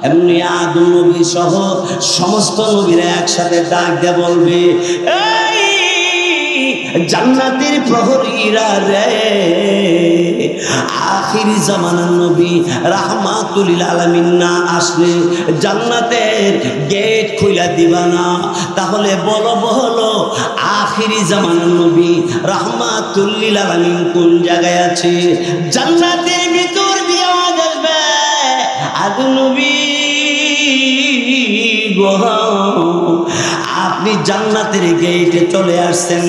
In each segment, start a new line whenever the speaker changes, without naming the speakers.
এমনি আদম নবী সহ সমস্ত নবীরা একসাথে ডাক দিয়ে বলবে, এই জান্নাতের প্রহরীরা রে, আখিরি জামানার নবী রাহমাতুল লিল আলামিন না আসলে জান্নাতের গেট খুলে দিবা না। তাহলে বলো আখিরি জামানার নবী রাহমাতুল লিল আলামিন কোন জায়গায় আছে? জান্নাতের ভিতর দিয়ে আওয়াজ আসবে, আদম নবী গো, আপনি জান্নাতের গেটে চলে আসছেন,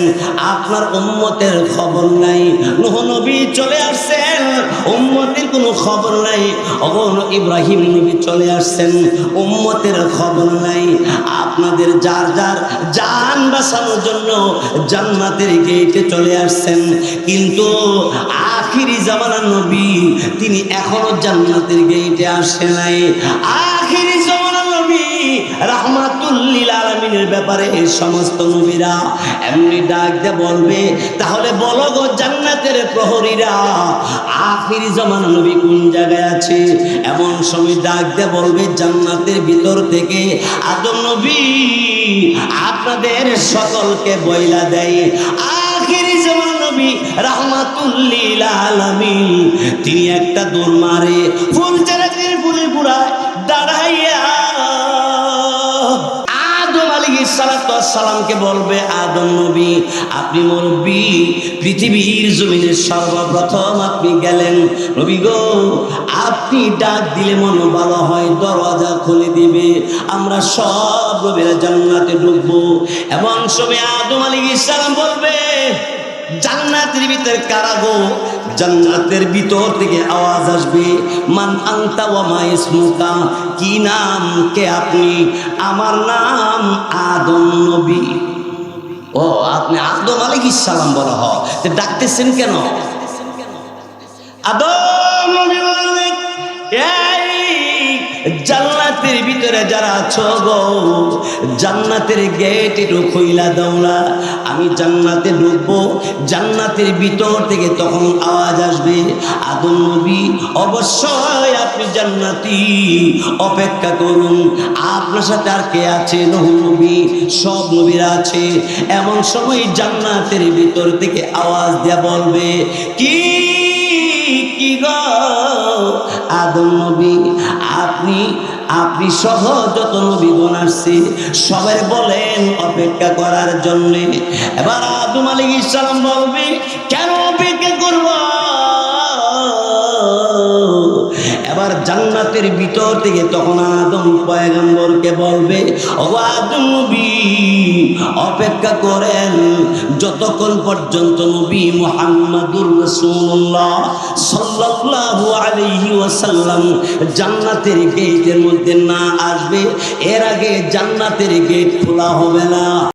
আপনার উম্মতের খবর নাই। নূহ নবী চলে আসছেন, উম্মতের কোনো খবর নাই। ইব্রাহিম নবী চলে আসছেন, উম্মতের খবর নাই। আপনাদের যার যার জান বাঁচানোর জন্য জান্নাতের গেটে চলে আসছেন, কিন্তু আখিরি জামানার নবী তিনি এখনো জান্নাতের গেটে আসে নাই। আখিরি জামানার নবী রাহমাতুল লিল আলামিনের ব্যাপারে সমস্ত নবীরা এমনি ডাক দিয়ে বলবে, তাহলে বলো গো জান্নাতের প্রহরীরা, আখিরি জামানার নবী কোন জায়গায় আছে? এমন সময় ডাক দিয়ে বলবে, জান্নাতের ভিতর থেকে আদম নবী আপনাদের সকলকে বইলা দেয়, আখিরি জামানার নবী রাহমাতুল লিল আলামিন তিনি একটা দৌড় মারে, ফুল চারাটির ফুলে পুরায় দাঁড়াইয়া আদম আলাইহিস সালামকে বলবে, আদম নবী আপনি মুরব্বী, পৃথিবীর জমিনে সর্বপ্রথম আপনি গেলেন, নবী গো আপনি ডাক দিলে মনে ভালো হয় দরজা খুলে দিবে, আমরা সব নবীরা জান্নাতে ঢুকবো। এমন সময় আদম আলাইহিস সালাম বলবে, জান্নাতের ভিতর কারা গো? জান্নাতের ভিতর থেকে আওয়াজ আসবে, মান আনতা ওয়া মা ইসমুকা, কি নাম, কে আপনি? আমার নাম আদম নবী। ও আপনি আদম আলাইহিস সালাম বলা হয়, ডাকতেছেন কেন? আদম নবী বললেন, এই জান্নাতের ভিতরে যারা আছো গো, জান্নাতের গেট একটু খুইলা দাও না, আমি জান্নাতে ঢুকবো। জান্নাতের ভিতর থেকে তখন আওয়াজ আসবে, আদম নবী অবশ্যই আপনি জান্নাতি, অপেক্ষা করুন, আপনার সাথে আর কে আছে? নূহ নবী, সব নবীরা আছে। এমন সময় জান্নাতের ভিতর থেকে আওয়াজ দিয়া বলবে, কি গো আদম নবী, আপনি সহ যত নবীগণ আসছে সবাই বলেন অপেক্ষা করার জন্য। এবার আদম আলাইহিস সালাম বলবে, কেন অপেক্ষা করব? এবার জান্নাতের ভিতর থেকে তখন আদম পয়গম্বরকে বলবে, ও আদম নবী অপেক্ষা করেন যতক্ষণ পর্যন্ত নবী মুহাম্মাদুর রাসূলুল্লাহ সাল্লাল্লাহু আলাইহি ওয়াসাল্লাম জান্নাতের গেটের মধ্যে না আসবে, এর আগে জান্নাতের গেট খোলা হবে না।